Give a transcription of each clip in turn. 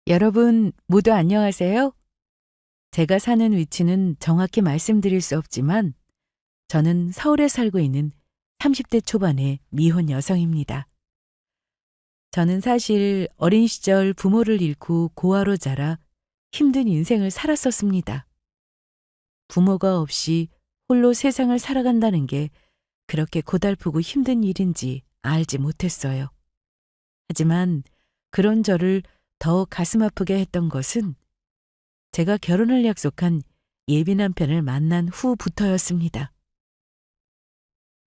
여러분 모두 안녕하세요. 제가 사는 위치는 정확히 말씀드릴 수 없지만 저는 서울에 살고 있는 30대 초반의 미혼 여성입니다. 저는 사실 어린 시절 부모를 잃고 고아로 자라 힘든 인생을 살았었습니다. 부모가 없이 홀로 세상을 살아간다는 게 그렇게 고달프고 힘든 일인지 알지 못했어요. 하지만 그런 저를 더 가슴 아프게 했던 것은 제가 결혼을 약속한 예비 남편을 만난 후부터였습니다.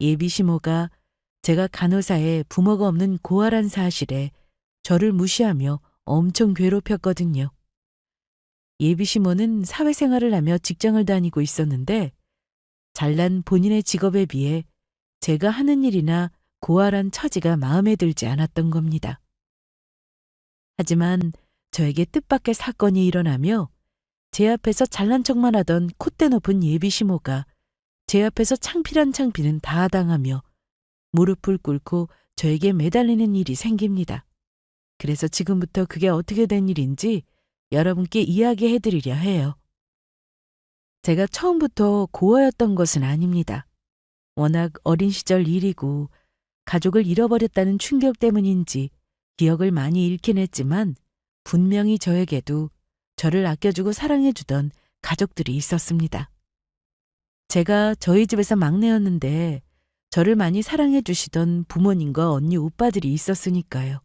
예비 시모가 제가 간호사에 부모가 없는 고아란 사실에 저를 무시하며 엄청 괴롭혔거든요. 예비 시모는 사회생활을 하며 직장을 다니고 있었는데 잘난 본인의 직업에 비해 제가 하는 일이나 고아란 처지가 마음에 들지 않았던 겁니다. 하지만 저에게 뜻밖의 사건이 일어나며 제 앞에서 잘난 척만 하던 콧대 높은 예비 시모가 제 앞에서 창피란 창피는 다 당하며 무릎을 꿇고 저에게 매달리는 일이 생깁니다. 그래서 지금부터 그게 어떻게 된 일인지 여러분께 이야기해 드리려 해요. 제가 처음부터 고아였던 것은 아닙니다. 워낙 어린 시절 일이고 가족을 잃어버렸다는 충격 때문인지 기억을 많이 잃긴 했지만 분명히 저에게도 저를 아껴주고 사랑해주던 가족들이 있었습니다. 제가 저희 집에서 막내였는데 저를 많이 사랑해주시던 부모님과 언니 오빠들이 있었으니까요.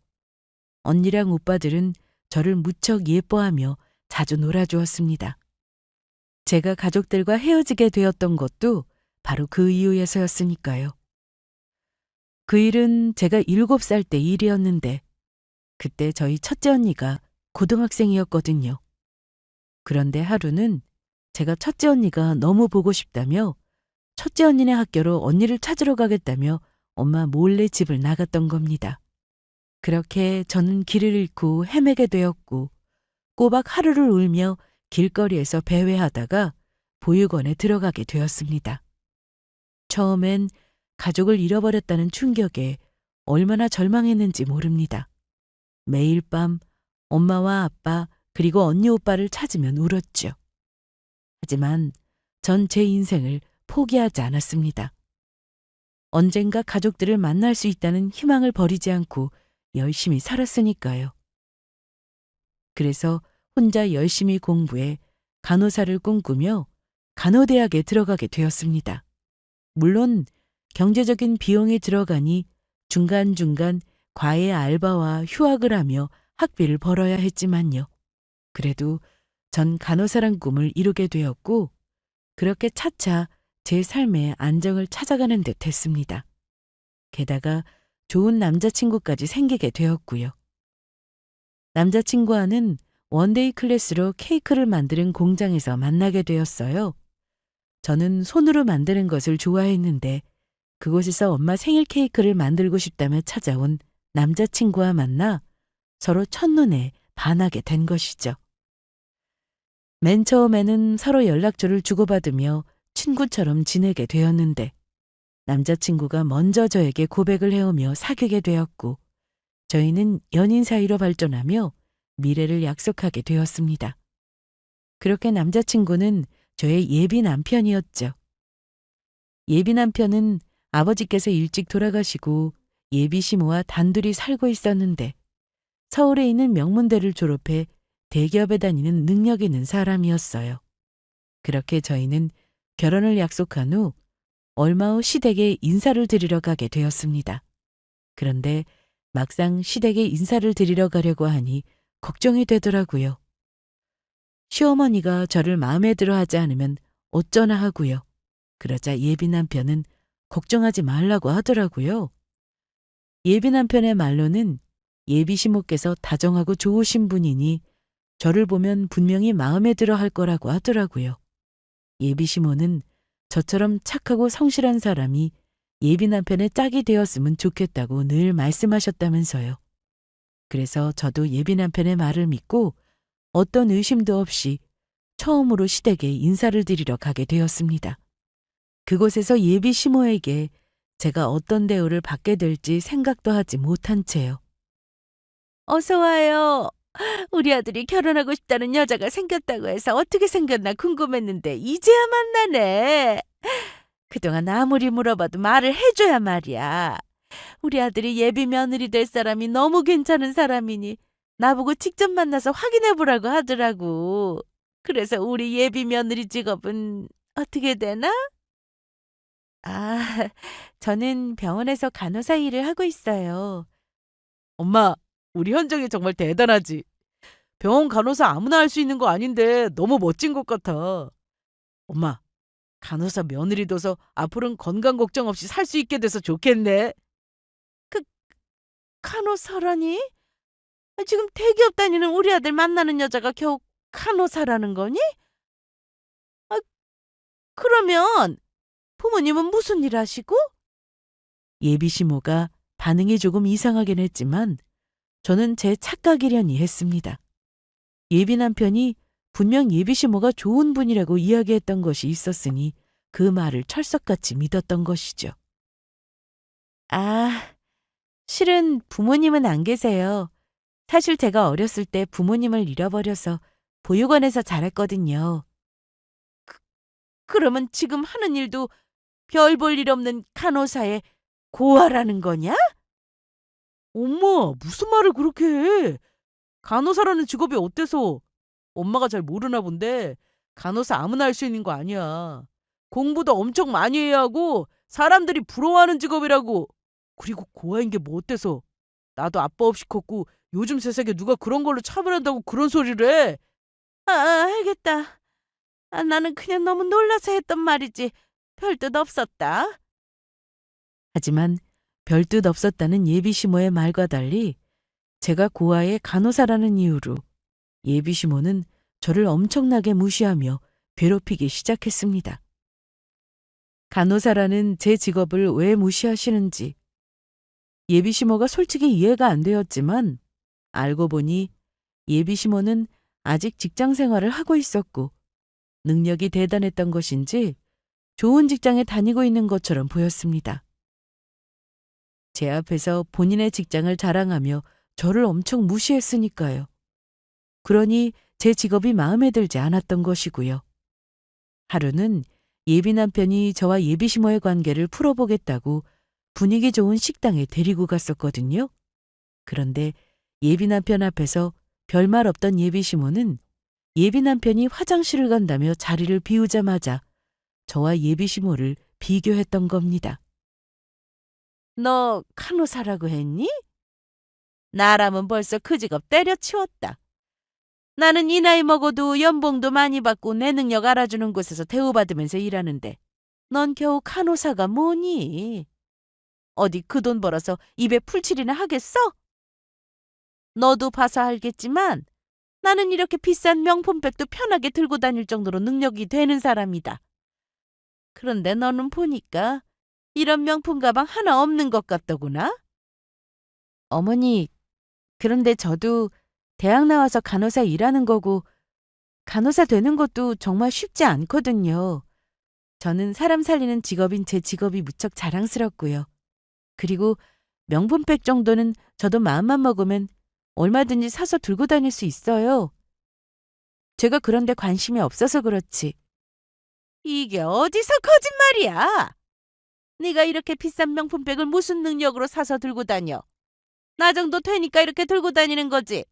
언니랑 오빠들은 저를 무척 예뻐하며 자주 놀아주었습니다. 제가 가족들과 헤어지게 되었던 것도 바로 그 이유에서였으니까요. 그 일은 제가 7살 때 일이었는데 그때 저희 첫째 언니가 고등학생이었거든요. 그런데 하루는 제가 첫째 언니가 너무 보고 싶다며 첫째 언니네 학교로 언니를 찾으러 가겠다며 엄마 몰래 집을 나갔던 겁니다. 그렇게 저는 길을 잃고 헤매게 되었고 꼬박 하루를 울며 길거리에서 배회하다가 보육원에 들어가게 되었습니다. 처음엔 가족을 잃어버렸다는 충격에 얼마나 절망했는지 모릅니다. 매일 밤 엄마와 아빠 그리고 언니 오빠를 찾으면 울었죠. 하지만 전 제 인생을 포기하지 않았습니다. 언젠가 가족들을 만날 수 있다는 희망을 버리지 않고 열심히 살았으니까요. 그래서 혼자 열심히 공부해 간호사를 꿈꾸며 간호대학에 들어가게 되었습니다. 물론 경제적인 비용이 들어가니 중간중간 과외 알바와 휴학을 하며 학비를 벌어야 했지만요. 그래도 전 간호사란 꿈을 이루게 되었고 그렇게 차차 제 삶의 안정을 찾아가는 듯 했습니다. 게다가 좋은 남자친구까지 생기게 되었고요. 남자친구와는 원데이 클래스로 케이크를 만드는 공장에서 만나게 되었어요. 저는 손으로 만드는 것을 좋아했는데 그곳에서 엄마 생일 케이크를 만들고 싶다며 찾아온 남자친구와 만나 서로 첫눈에 반하게 된 것이죠. 맨 처음에는 서로 연락처를 주고받으며 친구처럼 지내게 되었는데 남자친구가 먼저 저에게 고백을 해오며 사귀게 되었고 저희는 연인 사이로 발전하며 미래를 약속하게 되었습니다. 그렇게 남자친구는 저의 예비 남편이었죠. 예비 남편은 아버지께서 일찍 돌아가시고 예비 시모와 단둘이 살고 있었는데 서울에 있는 명문대를 졸업해 대기업에 다니는 능력 있는 사람이었어요. 그렇게 저희는 결혼을 약속한 후 얼마 후 시댁에 인사를 드리러 가게 되었습니다. 그런데 막상 시댁에 인사를 드리러 가려고 하니 걱정이 되더라고요. 시어머니가 저를 마음에 들어 하지 않으면 어쩌나 하고요. 그러자 예비 남편은 걱정하지 말라고 하더라고요. 예비 남편의 말로는 예비 시모께서 다정하고 좋으신 분이니 저를 보면 분명히 마음에 들어 할 거라고 하더라고요. 예비 시모는 저처럼 착하고 성실한 사람이 예비 남편의 짝이 되었으면 좋겠다고 늘 말씀하셨다면서요. 그래서 저도 예비 남편의 말을 믿고 어떤 의심도 없이 처음으로 시댁에 인사를 드리러 가게 되었습니다. 그곳에서 예비 시모에게 제가 어떤 대우를 받게 될지 생각도 하지 못한 채요. 어서 와요. 우리 아들이 결혼하고 싶다는 여자가 생겼다고 해서 어떻게 생겼나 궁금했는데 이제야 만나네. 그동안 아무리 물어봐도 말을 해줘야 말이야. 우리 아들이 예비 며느리 될 사람이 너무 괜찮은 사람이니 나보고 직접 만나서 확인해보라고 하더라고. 그래서 우리 예비 며느리 직업은 어떻게 되나? 아, 저는 병원에서 간호사 일을 하고 있어요. 엄마, 우리 현정이 정말 대단하지. 병원 간호사 아무나 할 수 있는 거 아닌데 너무 멋진 것 같아. 엄마, 간호사 며느리 둬서 앞으로는 건강 걱정 없이 살 수 있게 돼서 좋겠네. 그 간호사라니? 지금 대기업 다니는 우리 아들 만나는 여자가 겨우 간호사라는 거니? 아, 그러면 부모님은 무슨 일 하시고? 예비 시모가 반응이 조금 이상하긴 했지만 저는 제 착각이려니 했습니다. 예비 남편이 분명 예비 시모가 좋은 분이라고 이야기했던 것이 있었으니 그 말을 철석같이 믿었던 것이죠. 아, 실은 부모님은 안 계세요. 사실 제가 어렸을 때 부모님을 잃어버려서 보육원에서 자랐거든요. 그러면 지금 하는 일도 별 볼 일 없는 간호사의 고아라는 거냐? 엄마, 무슨 말을 그렇게 해? 간호사라는 직업이 어때서? 엄마가 잘 모르나 본데 간호사 아무나 할 수 있는 거 아니야. 공부도 엄청 많이 해야 하고 사람들이 부러워하는 직업이라고. 그리고 고아인 게 뭐 어때서? 나도 아빠 없이 컸고 요즘 세상에 누가 그런 걸로 차별한다고 그런 소리를 해. 알겠다. 나는 그냥 너무 놀라서 했던 말이지. 별 뜻 없었다. 하지만 별 뜻 없었다는 예비 시모의 말과 달리 제가 고아의 간호사라는 이유로 예비 시모는 저를 엄청나게 무시하며 괴롭히기 시작했습니다. 간호사라는 제 직업을 왜 무시하시는지 예비 시모가 솔직히 이해가 안 되었지만 알고 보니 예비 시모는 아직 직장 생활을 하고 있었고 능력이 대단했던 것인지 좋은 직장에 다니고 있는 것처럼 보였습니다. 제 앞에서 본인의 직장을 자랑하며 저를 엄청 무시했으니까요. 그러니 제 직업이 마음에 들지 않았던 것이고요. 하루는 예비 남편이 저와 예비 시모의 관계를 풀어보겠다고 분위기 좋은 식당에 데리고 갔었거든요. 그런데 예비 남편 앞에서 별말 없던 예비 시모는 예비 남편이 화장실을 간다며 자리를 비우자마자 저와 예비 시모를 비교했던 겁니다. 너 간호사라고 했니? 나라면 벌써 그 직업 때려치웠다. 나는 이 나이 먹어도 연봉도 많이 받고 내 능력 알아주는 곳에서 대우받으면서 일하는데 넌 겨우 간호사가 뭐니? 어디 그 돈 벌어서 입에 풀칠이나 하겠어? 너도 봐서 알겠지만 나는 이렇게 비싼 명품백도 편하게 들고 다닐 정도로 능력이 되는 사람이다. 그런데 너는 보니까 이런 명품 가방 하나 없는 것 같더구나? 어머니, 그런데 저도 대학 나와서 간호사 일하는 거고 간호사 되는 것도 정말 쉽지 않거든요. 저는 사람 살리는 직업인 제 직업이 무척 자랑스럽고요. 그리고 명품백 정도는 저도 마음만 먹으면 얼마든지 사서 들고 다닐 수 있어요. 제가 그런데 관심이 없어서 그렇지. 이게 어디서 거짓말이야? 네가 이렇게 비싼 명품백을 무슨 능력으로 사서 들고 다녀? 나 정도 되니까 이렇게 들고 다니는 거지.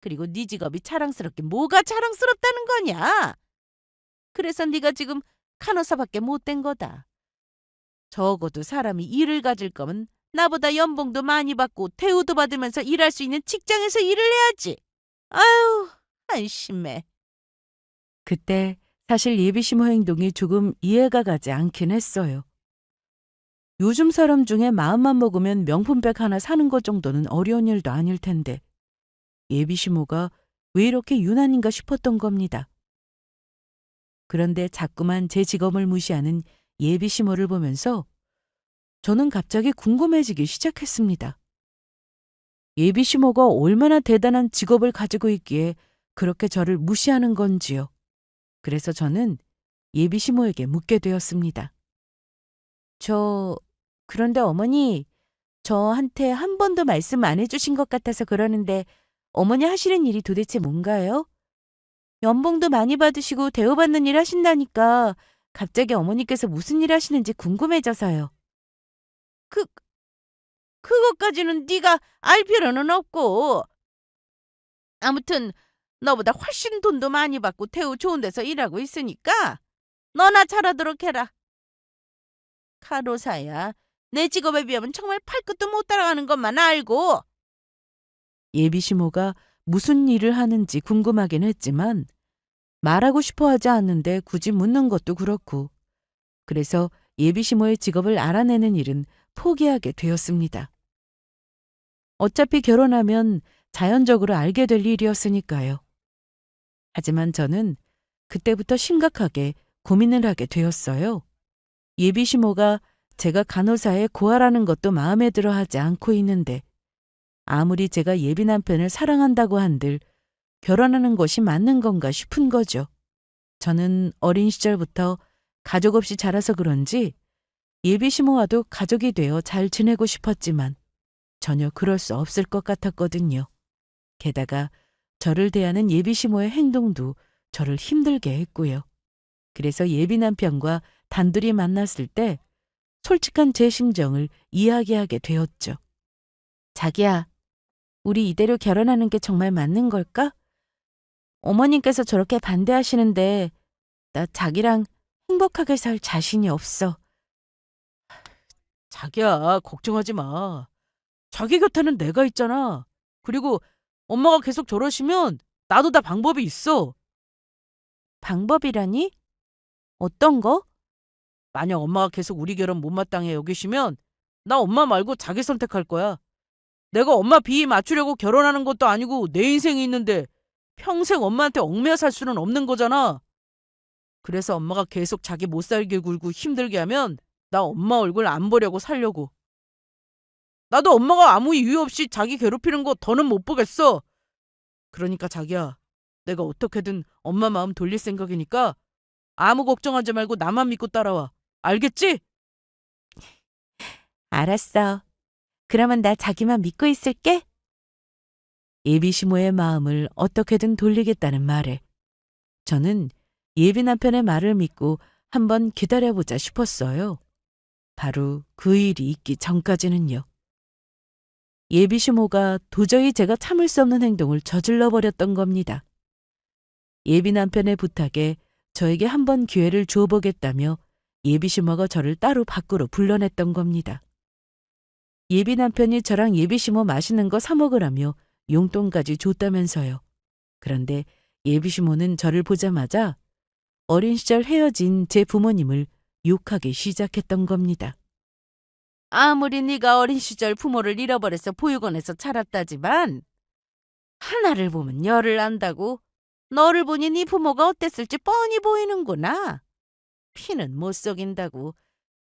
그리고 네 직업이 자랑스럽게 뭐가 자랑스럽다는 거냐? 그래서 네가 지금 간호사밖에 못 된 거다. 적어도 사람이 일을 가질 거면 나보다 연봉도 많이 받고 대우도 받으면서 일할 수 있는 직장에서 일을 해야지. 아유, 한심해. 그때 사실 예비 시모 행동이 조금 이해가 가지 않긴 했어요. 요즘 사람 중에 마음만 먹으면 명품백 하나 사는 것 정도는 어려운 일도 아닐 텐데 예비 시모가 왜 이렇게 유난인가 싶었던 겁니다. 그런데 자꾸만 제 직업을 무시하는 예비 시모를 보면서 저는 갑자기 궁금해지기 시작했습니다. 예비 시모가 얼마나 대단한 직업을 가지고 있기에 그렇게 저를 무시하는 건지요. 그래서 저는 예비 시모에게 묻게 되었습니다. 그런데 어머니, 저한테 한 번도 말씀 안 해주신 것 같아서 그러는데 어머니 하시는 일이 도대체 뭔가요? 연봉도 많이 받으시고 대우받는 일 하신다니까 갑자기 어머니께서 무슨 일 하시는지 궁금해져서요. 그, 그것까지는 네가 알 필요는 없고. 아무튼 너보다 훨씬 돈도 많이 받고 대우 좋은 데서 일하고 있으니까 너나 잘하도록 해라. 간호사야. 내 직업에 비하면 정말 팔끝도 못 따라가는 것만 알고. 예비시모가 무슨 일을 하는지 궁금하긴 했지만 말하고 싶어 하지 않는데 굳이 묻는 것도 그렇고 그래서 예비시모의 직업을 알아내는 일은 포기하게 되었습니다. 어차피 결혼하면 자연적으로 알게 될 일이었으니까요. 하지만 저는 그때부터 심각하게 고민을 하게 되었어요. 예비시모가 제가 간호사에 고하라는 것도 마음에 들어 하지 않고 있는데 아무리 제가 예비 남편을 사랑한다고 한들 결혼하는 것이 맞는 건가 싶은 거죠. 저는 어린 시절부터 가족 없이 자라서 그런지 예비시모와도 가족이 되어 잘 지내고 싶었지만 전혀 그럴 수 없을 것 같았거든요. 게다가 저를 대하는 예비시모의 행동도 저를 힘들게 했고요. 그래서 예비 남편과 단둘이 만났을 때 솔직한 제 심정을 이야기하게 되었죠. 자기야, 우리 이대로 결혼하는 게 정말 맞는 걸까? 어머님께서 저렇게 반대하시는데 나 자기랑 행복하게 살 자신이 없어. 자기야, 걱정하지 마. 자기 곁에는 내가 있잖아. 그리고 엄마가 계속 저러시면 나도 다 방법이 있어. 방법이라니? 어떤 거? 만약 엄마가 계속 우리 결혼 못마땅해 여기시면 나 엄마 말고 자기 선택할 거야. 내가 엄마 비위 맞추려고 결혼하는 것도 아니고 내 인생이 있는데 평생 엄마한테 얽매여 살 수는 없는 거잖아. 그래서 엄마가 계속 자기 못 살게 굴고 힘들게 하면 나 엄마 얼굴 안 보려고 살려고. 나도 엄마가 아무 이유 없이 자기 괴롭히는 거 더는 못 보겠어. 그러니까 자기야, 내가 어떻게든 엄마 마음 돌릴 생각이니까 아무 걱정하지 말고 나만 믿고 따라와. 알겠지? 알았어. 그러면 나 자기만 믿고 있을게. 예비시모의 마음을 어떻게든 돌리겠다는 말에 저는 예비 남편의 말을 믿고 한번 기다려보자 싶었어요. 바로 그 일이 있기 전까지는요. 예비시모가 도저히 제가 참을 수 없는 행동을 저질러 버렸던 겁니다. 예비 남편의 부탁에 저에게 한번 기회를 줘보겠다며 예비시모가 저를 따로 밖으로 불러냈던 겁니다. 예비 남편이 저랑 예비시모 맛있는 거 사 먹으라며 용돈까지 줬다면서요. 그런데 예비시모는 저를 보자마자 어린 시절 헤어진 제 부모님을 욕하기 시작했던 겁니다. 아무리 네가 어린 시절 부모를 잃어버려서 보육원에서 자랐다지만 하나를 보면 열을 안다고. 너를 보니 네 부모가 어땠을지 뻔히 보이는구나. 피는 못 속인다고.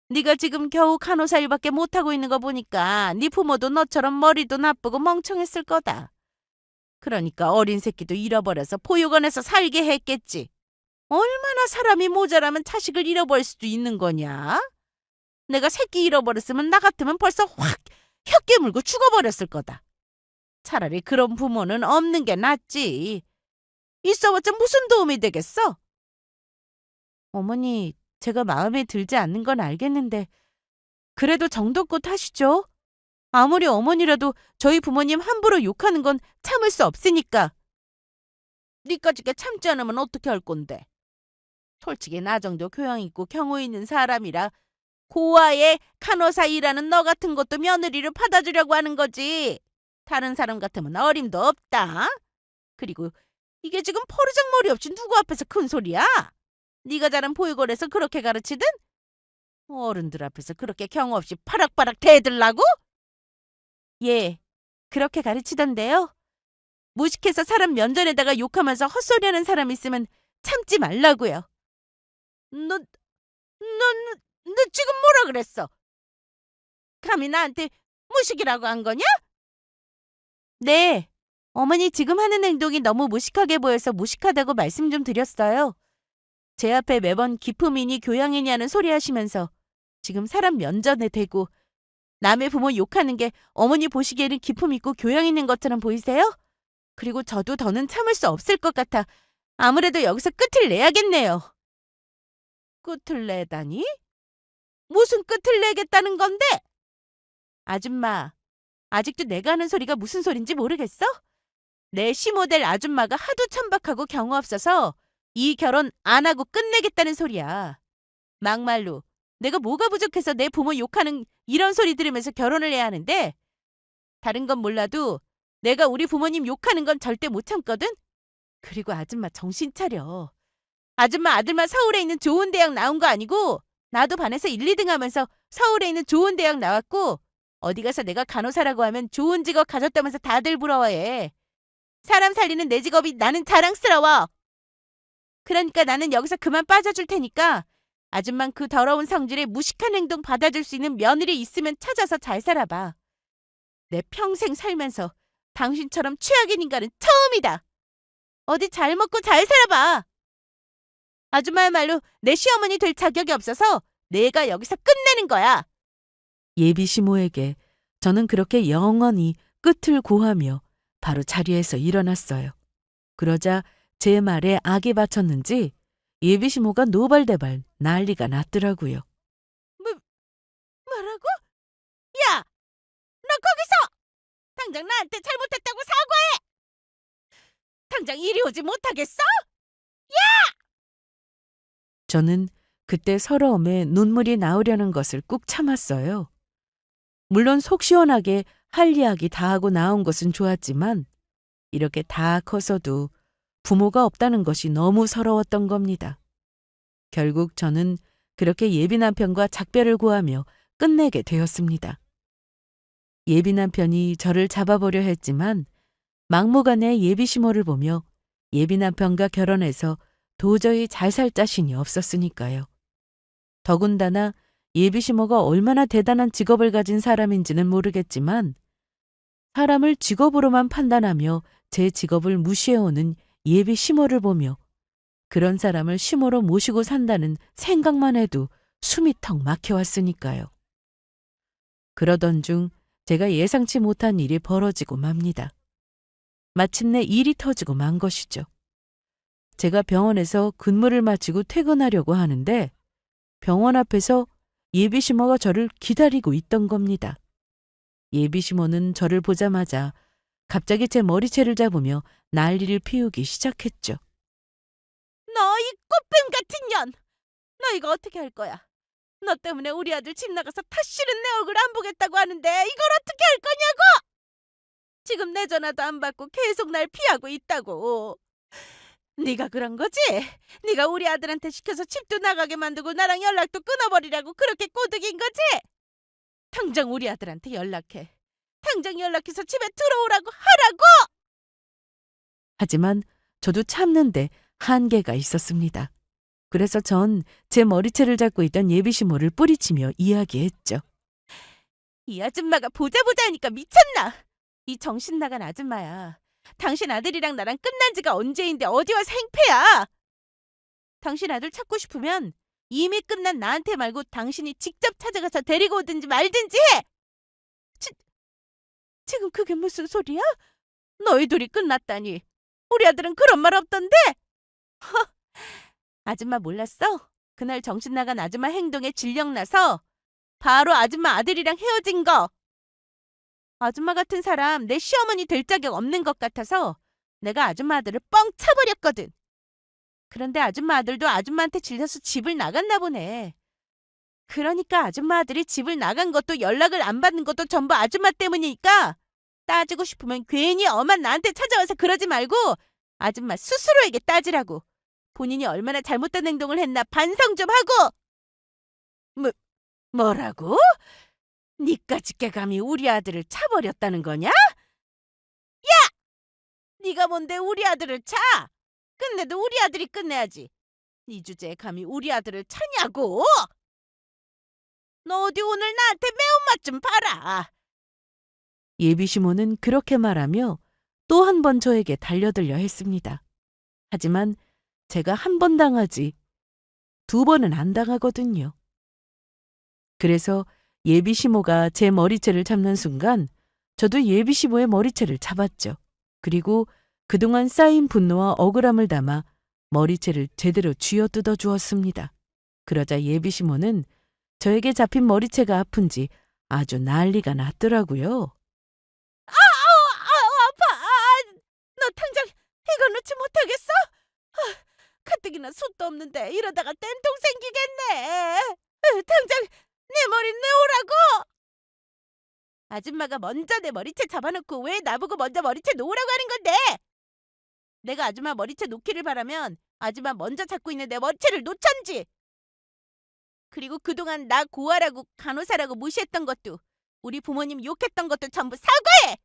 네가 지금 겨우 간호사 일밖에 못하고 있는 거 보니까 네 부모도 너처럼 머리도 나쁘고 멍청했을 거다. 그러니까 어린 새끼도 잃어버려서 보육원에서 살게 했겠지. 얼마나 사람이 모자라면 자식을 잃어버릴 수도 있는 거냐? 내가 새끼 잃어버렸으면 나 같으면 벌써 확 혀 깨물고 죽어버렸을 거다. 차라리 그런 부모는 없는 게 낫지. 있어봤자 무슨 도움이 되겠어? 어머니, 제가 마음에 들지 않는 건 알겠는데 그래도 정도껏 하시죠. 아무리 어머니라도 저희 부모님 함부로 욕하는 건 참을 수 없으니까. 니까짓게 참지 않으면 어떻게 할 건데? 솔직히 나 정도 교양 있고 경우 있는 사람이라 고아의 간호사 일하는 너 같은 것도 며느리로 받아주려고 하는 거지. 다른 사람 같으면 어림도 없다. 그리고 이게 지금 포르장머리 없이 누구 앞에서 큰 소리야? 네가 자란 보육원에서 그렇게 가르치든 어른들 앞에서 그렇게 경우 없이 파락파락 대들라고? 예, 그렇게 가르치던데요. 무식해서 사람 면전에다가 욕하면서 헛소리하는 사람 있으면 참지 말라고요. 너 지금 뭐라 그랬어? 감히 나한테 무식이라고 한 거냐? 네, 어머니 지금 하는 행동이 너무 무식하게 보여서 무식하다고 말씀 좀 드렸어요. 제 앞에 매번 기품이니 교양이냐는 소리 하시면서 지금 사람 면전에 대고 남의 부모 욕하는 게 어머니 보시기에는 기품 있고 교양 있는 것처럼 보이세요? 그리고 저도 더는 참을 수 없을 것 같아 아무래도 여기서 끝을 내야겠네요. 끝을 내다니? 무슨 끝을 내겠다는 건데? 아줌마, 아직도 내가 하는 소리가 무슨 소린지 모르겠어? 내 시모델 아줌마가 하도 천박하고 경우 없어서 이 결혼 안 하고 끝내겠다는 소리야. 막말로 내가 뭐가 부족해서 내 부모 욕하는 이런 소리 들으면서 결혼을 해야 하는데 다른 건 몰라도 내가 우리 부모님 욕하는 건 절대 못 참거든? 그리고 아줌마 정신 차려. 아줌마 아들만 서울에 있는 좋은 대학 나온 거 아니고 나도 반에서 1, 2등 하면서 서울에 있는 좋은 대학 나왔고 어디 가서 내가 간호사라고 하면 좋은 직업 가졌다면서 다들 부러워해. 사람 살리는 내 직업이 나는 자랑스러워. 그러니까 나는 여기서 그만 빠져줄 테니까 아줌만 그 더러운 성질에 무식한 행동 받아줄 수 있는 며느리 있으면 찾아서 잘 살아봐. 내 평생 살면서 당신처럼 최악인 인간은 처음이다. 어디 잘 먹고 잘 살아봐. 아줌마야말로 내 시어머니 될 자격이 없어서 내가 여기서 끝내는 거야. 예비 시모에게 저는 그렇게 영원히 끝을 고하며 바로 자리에서 일어났어요. 그러자 제 말에 악이 받쳤는지 예비 시모가 노발대발 난리가 났더라고요. 뭐라고? 야! 너 거기서! 당장 나한테 잘못했다고 사과해! 당장 이리 오지 못하겠어? 저는 그때 서러움에 눈물이 나오려는 것을 꾹 참았어요. 물론 속 시원하게 할 이야기 다 하고 나온 것은 좋았지만 이렇게 다 커서도 부모가 없다는 것이 너무 서러웠던 겁니다. 결국 저는 그렇게 예비 남편과 작별을 고하며 끝내게 되었습니다. 예비 남편이 저를 잡아보려 했지만 막무가내 예비 시모를 보며 예비 남편과 결혼해서 도저히 잘 살 자신이 없었으니까요. 더군다나 예비 시모가 얼마나 대단한 직업을 가진 사람인지는 모르겠지만 사람을 직업으로만 판단하며 제 직업을 무시해오는 예비 시모를 보며 그런 사람을 시모로 모시고 산다는 생각만 해도 숨이 턱 막혀왔으니까요. 그러던 중 제가 예상치 못한 일이 벌어지고 맙니다. 마침내 일이 터지고 만 것이죠. 제가 병원에서 근무를 마치고 퇴근하려고 하는데 병원 앞에서 예비 시모가 저를 기다리고 있던 겁니다. 예비 시모는 저를 보자마자 갑자기 제 머리채를 잡으며 난리를 피우기 시작했죠. 너 이 꽃뱀 같은 년! 너 이거 어떻게 할 거야? 너 때문에 우리 아들 집 나가서 다시는 내 얼굴 안 보겠다고 하는데 이걸 어떻게 할 거냐고! 지금 내 전화도 안 받고 계속 날 피하고 있다고. 네가 그런 거지? 네가 우리 아들한테 시켜서 집도 나가게 만들고 나랑 연락도 끊어버리라고 그렇게 꼬드긴 거지? 당장 우리 아들한테 연락해. 당장 연락해서 집에 들어오라고 하라고! 하지만 저도 참는데 한계가 있었습니다. 그래서 전 제 머리채를 잡고 있던 예비 시모를 뿌리치며 이야기했죠. 이 아줌마가 보자 하니까 미쳤나? 이 정신 나간 아줌마야. 당신 아들이랑 나랑 끝난 지가 언제인데 어디 와서 행패야? 당신 아들 찾고 싶으면 이미 끝난 나한테 말고 당신이 직접 찾아가서 데리고 오든지 말든지 해! 지금 그게 무슨 소리야? 너희 둘이 끝났다니. 우리 아들은 그런 말 없던데? 허, 아줌마 몰랐어? 그날 정신 나간 아줌마 행동에 질려나서 바로 아줌마 아들이랑 헤어진 거. 아줌마 같은 사람 내 시어머니 될 자격 없는 것 같아서 내가 아줌마 아들을 뻥 차버렸거든. 그런데 아줌마 아들도 아줌마한테 질려서 집을 나갔나 보네. 그러니까 아줌마 아들이 집을 나간 것도 연락을 안 받는 것도 전부 아줌마 때문이니까 따지고 싶으면 괜히 엄한 나한테 찾아와서 그러지 말고 아줌마 스스로에게 따지라고. 본인이 얼마나 잘못된 행동을 했나 반성 좀 하고. 뭐라고? 니까짓게 감히 우리 아들을 차버렸다는 거냐? 야! 네가 뭔데 우리 아들을 차? 끝내도 우리 아들이 끝내야지. 네 주제에 감히 우리 아들을 차냐고? 너 어디 오늘 나한테 매운맛 좀 봐라. 예비 시모는 그렇게 말하며 또 한 번 저에게 달려들려 했습니다. 하지만 제가 한 번 당하지 2번은 안 당하거든요. 그래서 예비 시모가 제 머리채를 잡는 순간 저도 예비 시모의 머리채를 잡았죠. 그리고 그동안 쌓인 분노와 억울함을 담아 머리채를 제대로 쥐어뜯어 주었습니다. 그러자 예비시모는 저에게 잡힌 머리채가 아픈지 아주 난리가 났더라고요. 아파! 너 당장 이거 놓지 못하겠어? 가뜩이나 숱도 없는데 이러다가 땜통 생기겠네. 당장 내 머리 놓으라고! 아줌마가 먼저 내 머리채 잡아놓고 왜 나보고 먼저 머리채 놓으라고 하는 건데? 내가 아줌마 머리채 놓기를 바라면 아줌마 먼저 잡고 있는 내 머리채를 놓던지. 그리고 그동안 나 고아라고 간호사라고 무시했던 것도 우리 부모님 욕했던 것도 전부 사과해!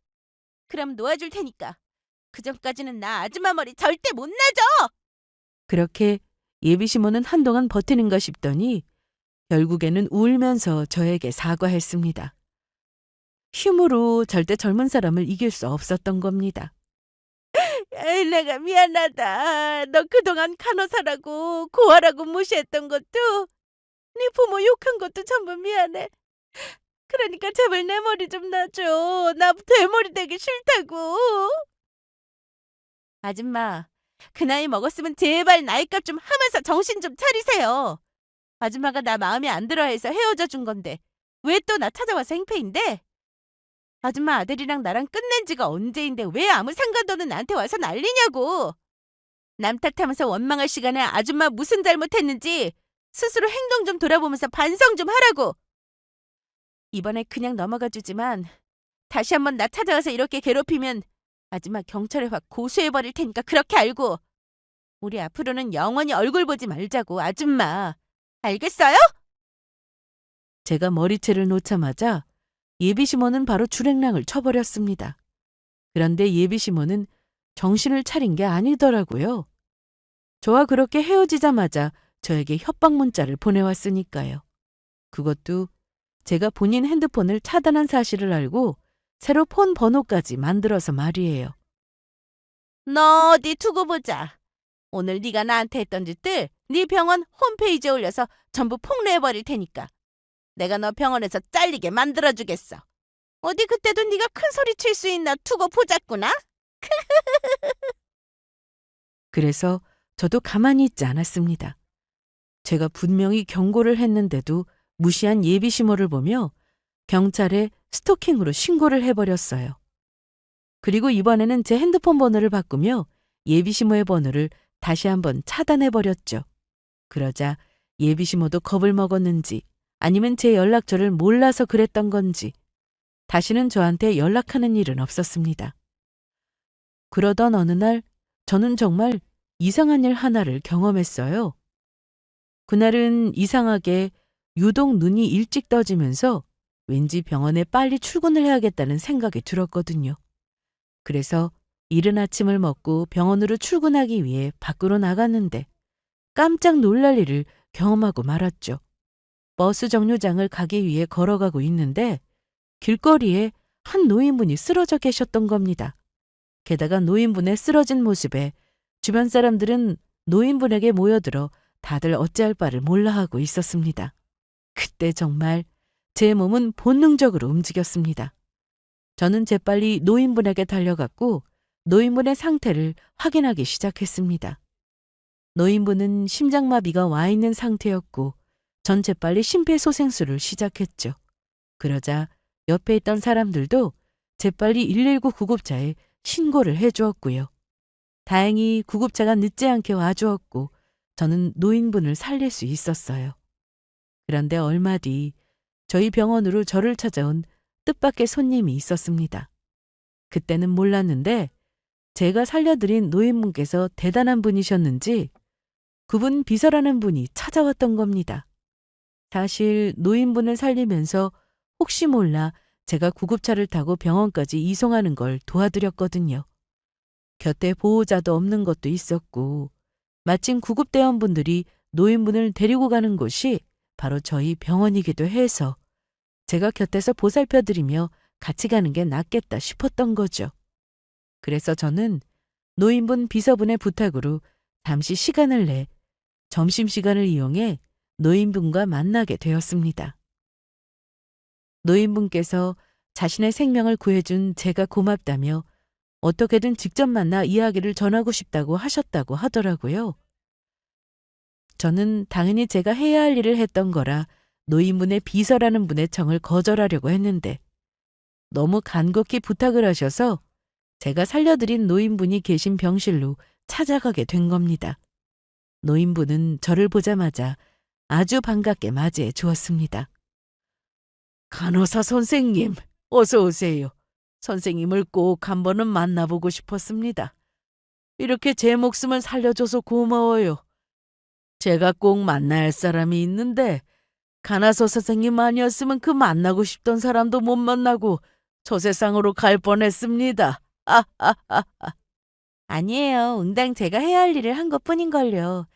그럼 놓아줄 테니까. 그전까지는 나 아줌마 머리 절대 못 놔줘! 그렇게 예비시모는 한동안 버티는가 싶더니 결국에는 울면서 저에게 사과했습니다. 힘으로 절대 젊은 사람을 이길 수 없었던 겁니다. 내가 미안하다. 너 그동안 간호사라고 고아라고 무시했던 것도 네 부모 욕한 것도 전부 미안해. 그러니까 제발 내 머리 좀 놔줘. 나 대머리 되기 싫다고. 아줌마, 그 나이 먹었으면 제발 나이값 좀 하면서 정신 좀 차리세요. 아줌마가 나 마음에 안 들어해서 헤어져 준 건데 왜 또 나 찾아와서 행패인데? 아줌마 아들이랑 나랑 끝낸 지가 언제인데 왜 아무 상관도 없는 나한테 와서 난리냐고. 남 탓하면서 원망할 시간에 아줌마 무슨 잘못했는지 스스로 행동 좀 돌아보면서 반성 좀 하라고. 이번에 그냥 넘어가 주지만 다시 한번 나 찾아와서 이렇게 괴롭히면 아줌마 경찰에 확 고소해버릴 테니까 그렇게 알고. 우리 앞으로는 영원히 얼굴 보지 말자고, 아줌마. 알겠어요? 제가 머리채를 놓자마자 예비시모는 바로 줄행랑을 쳐버렸습니다. 그런데 예비시모는 정신을 차린 게 아니더라고요. 저와 그렇게 헤어지자마자 저에게 협박 문자를 보내왔으니까요. 그것도 제가 본인 핸드폰을 차단한 사실을 알고 새로 폰 번호까지 만들어서 말이에요. 너 어디 두고 보자. 오늘 네가 나한테 했던 짓들 네 병원 홈페이지에 올려서 전부 폭로해버릴 테니까. 내가 너 병원에서 잘리게 만들어주겠어. 어디 그때도 네가 큰 소리 칠 수 있나 두고 보자꾸나? 그래서 저도 가만히 있지 않았습니다. 제가 분명히 경고를 했는데도 무시한 예비시모를 보며 경찰에 스토킹으로 신고를 해버렸어요. 그리고 이번에는 제 핸드폰 번호를 바꾸며 예비시모의 번호를 다시 한번 차단해버렸죠. 그러자 예비시모도 겁을 먹었는지 아니면 제 연락처를 몰라서 그랬던 건지 다시는 저한테 연락하는 일은 없었습니다. 그러던 어느 날 저는 정말 이상한 일 하나를 경험했어요. 그날은 이상하게 유독 눈이 일찍 떠지면서 왠지 병원에 빨리 출근을 해야겠다는 생각이 들었거든요. 그래서 이른 아침을 먹고 병원으로 출근하기 위해 밖으로 나갔는데 깜짝 놀랄 일을 경험하고 말았죠. 버스 정류장을 가기 위해 걸어가고 있는데 길거리에 한 노인분이 쓰러져 계셨던 겁니다. 게다가 노인분의 쓰러진 모습에 주변 사람들은 노인분에게 모여들어 다들 어찌할 바를 몰라하고 있었습니다. 그때 정말 제 몸은 본능적으로 움직였습니다. 저는 재빨리 노인분에게 달려갔고 노인분의 상태를 확인하기 시작했습니다. 노인분은 심장마비가 와 있는 상태였고 전 재빨리 심폐소생술을 시작했죠. 그러자 옆에 있던 사람들도 재빨리 119 구급차에 신고를 해주었고요. 다행히 구급차가 늦지 않게 와주었고 저는 노인분을 살릴 수 있었어요. 그런데 얼마 뒤 저희 병원으로 저를 찾아온 뜻밖의 손님이 있었습니다. 그때는 몰랐는데 제가 살려드린 노인분께서 대단한 분이셨는지 그분 비서라는 분이 찾아왔던 겁니다. 사실 노인분을 살리면서 혹시 몰라 제가 구급차를 타고 병원까지 이송하는 걸 도와드렸거든요. 곁에 보호자도 없는 것도 있었고 마침 구급대원분들이 노인분을 데리고 가는 곳이 바로 저희 병원이기도 해서 제가 곁에서 보살펴드리며 같이 가는 게 낫겠다 싶었던 거죠. 그래서 저는 노인분 비서분의 부탁으로 잠시 시간을 내 점심시간을 이용해 노인분과 만나게 되었습니다. 노인분께서 자신의 생명을 구해준 제가 고맙다며 어떻게든 직접 만나 이야기를 전하고 싶다고 하셨다고 하더라고요. 저는 당연히 제가 해야 할 일을 했던 거라 노인분의 비서라는 분의 청을 거절하려고 했는데 너무 간곡히 부탁을 하셔서 제가 살려드린 노인분이 계신 병실로 찾아가게 된 겁니다. 노인분은 저를 보자마자 아주 반갑게 맞이해 주었습니다. 간호사 선생님, 어서 오세요. 선생님을 꼭 한 번은 만나보고 싶었습니다. 이렇게 제 목숨을 살려줘서 고마워요. 제가 꼭 만나야 할 사람이 있는데 간호사 선생님 아니었으면 그 만나고 싶던 사람도 못 만나고 저 세상으로 갈 뻔했습니다. 아니에요. 응당 제가 해야 할 일을 한 것뿐인걸요.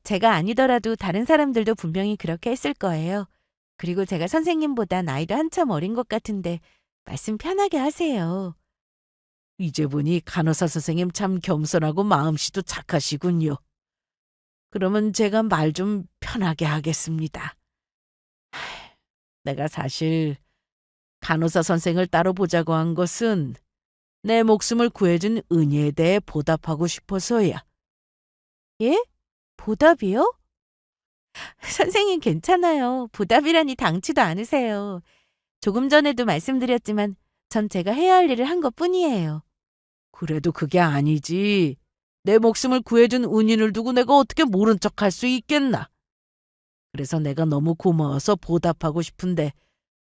제가 아니더라도 다른 사람들도 분명히 그렇게 했을 거예요. 그리고 제가 선생님보다 나이도 한참 어린 것 같은데 말씀 편하게 하세요. 이제 보니 간호사 선생님 참 겸손하고 마음씨도 착하시군요. 그러면 제가 말 좀 편하게 하겠습니다. 내가 사실 간호사 선생을 따로 보자고 한 것은 내 목숨을 구해준 은혜에 대해 보답하고 싶어서야. 예? 보답이요? 선생님 괜찮아요. 보답이라니 당치도 않으세요. 조금 전에도 말씀드렸지만 전 제가 해야 할 일을 한 것뿐이에요. 그래도 그게 아니지. 내 목숨을 구해준 은인을 두고 내가 어떻게 모른 척할 수 있겠나. 그래서 내가 너무 고마워서 보답하고 싶은데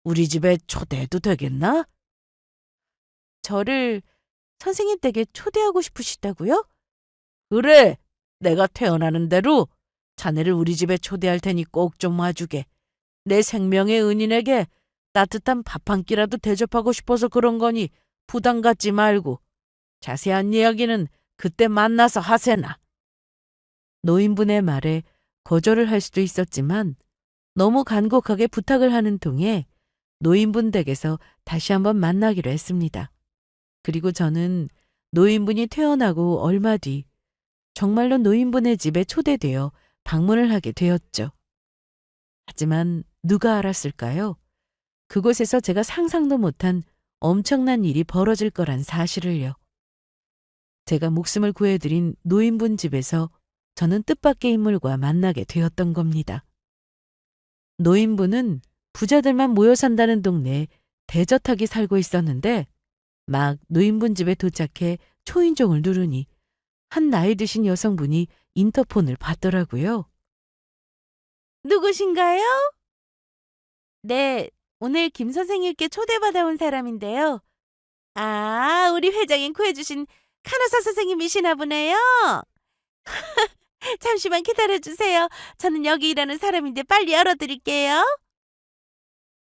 우리 집에 초대해도 되겠나? 저를 선생님 댁에 초대하고 싶으시다고요? 그래, 내가 태어나는 대로 자네를 우리 집에 초대할 테니 꼭 좀 와주게. 내 생명의 은인에게 따뜻한 밥 한 끼라도 대접하고 싶어서 그런 거니 부담 갖지 말고 자세한 이야기는 그때 만나서 하세나. 노인분의 말에 거절을 할 수도 있었지만 너무 간곡하게 부탁을 하는 통에 노인분 댁에서 다시 한번 만나기로 했습니다. 그리고 저는 노인분이 퇴원하고 얼마 뒤 정말로 노인분의 집에 초대되어 방문을 하게 되었죠. 하지만 누가 알았을까요? 그곳에서 제가 상상도 못한 엄청난 일이 벌어질 거란 사실을요. 제가 목숨을 구해드린 노인분 집에서 저는 뜻밖의 인물과 만나게 되었던 겁니다. 노인분은 부자들만 모여 산다는 동네에 대저택이 살고 있었는데 막 노인분 집에 도착해 초인종을 누르니 한 나이 드신 여성분이 인터폰을 받더라고요. 누구신가요? 네, 오늘 김 선생님께 초대받아온 사람인데요. 아, 우리 회장님 구해주신 간호사 선생님이시나 보네요. 잠시만 기다려주세요. 저는 여기 일하는 사람인데 빨리 열어드릴게요.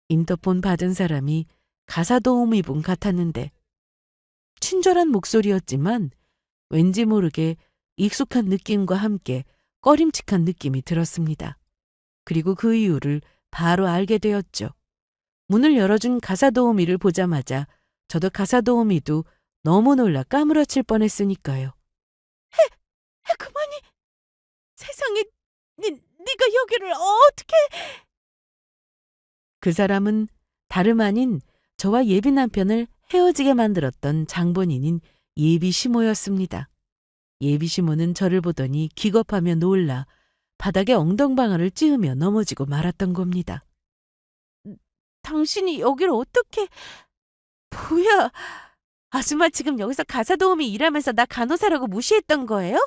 인터폰 받은 사람이 가사도우미분 같았는데 친절한 목소리였지만 왠지 모르게 익숙한 느낌과 함께 꺼림칙한 느낌이 들었습니다. 그리고 그 이유를 바로 알게 되었죠. 문을 열어준 가사도우미를 보자마자 저도 가사도우미도 너무 놀라 까무러칠 뻔했으니까요. 그만이 세상에 네가 여기를 어떻게... 그 사람은 다름 아닌 저와 예비 남편을 헤어지게 만들었던 장본인인 예비 시모였습니다. 예비 시모는 저를 보더니 기겁하며 놀라 바닥에 엉덩방아를 찧으며 넘어지고 말았던 겁니다. 당신이 여기를 어떻게... 뭐야, 아줌마 지금 여기서 가사도우미 일하면서 나 간호사라고 무시했던 거예요?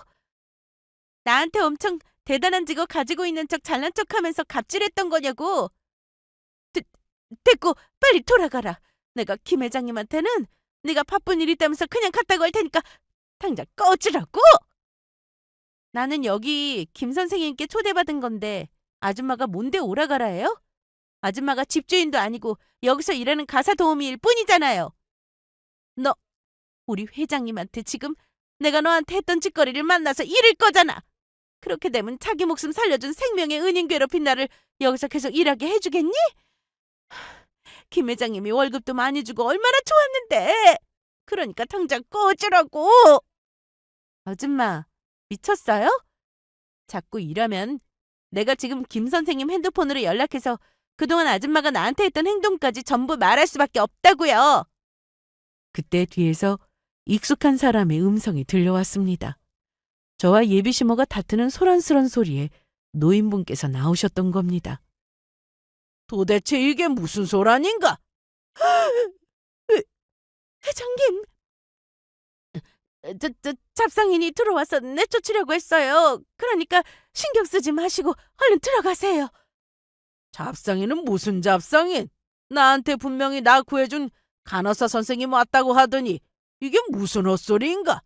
나한테 엄청 대단한 직업 가지고 있는 척 잘난 척하면서 갑질했던 거냐고. 됐고 빨리 돌아가라. 내가 김 회장님한테는 네가 바쁜 일 있다면서 그냥 갔다고 할 테니까 당장 꺼지라고. 나는 여기 김 선생님께 초대받은 건데 아줌마가 뭔데 오라가라예요? 아줌마가 집주인도 아니고 여기서 일하는 가사도우미일 뿐이잖아요. 너 우리 회장님한테 지금 내가 너한테 했던 짓거리를 만나서 이를 거잖아. 그렇게 되면 자기 목숨 살려준 생명의 은인 괴롭힌 나를 여기서 계속 일하게 해주겠니? 김 회장님이 월급도 많이 주고 얼마나 좋았는데. 그러니까 당장 꺼지라고. 아줌마, 미쳤어요? 자꾸 이러면 내가 지금 김 선생님 핸드폰으로 연락해서 그동안 아줌마가 나한테 했던 행동까지 전부 말할 수밖에 없다고요. 그때 뒤에서 익숙한 사람의 음성이 들려왔습니다. 저와 예비시모가 다투는 소란스런 소리에 노인분께서 나오셨던 겁니다. 도대체 이게 무슨 소란인가? 회장님, 잡상인이 들어와서 내쫓으려고 했어요. 그러니까 신경 쓰지 마시고 얼른 들어가세요. 잡상인은 무슨 잡상인? 나한테 분명히 나 구해준 간호사 선생님 왔다고 하더니 이게 무슨 헛소리인가?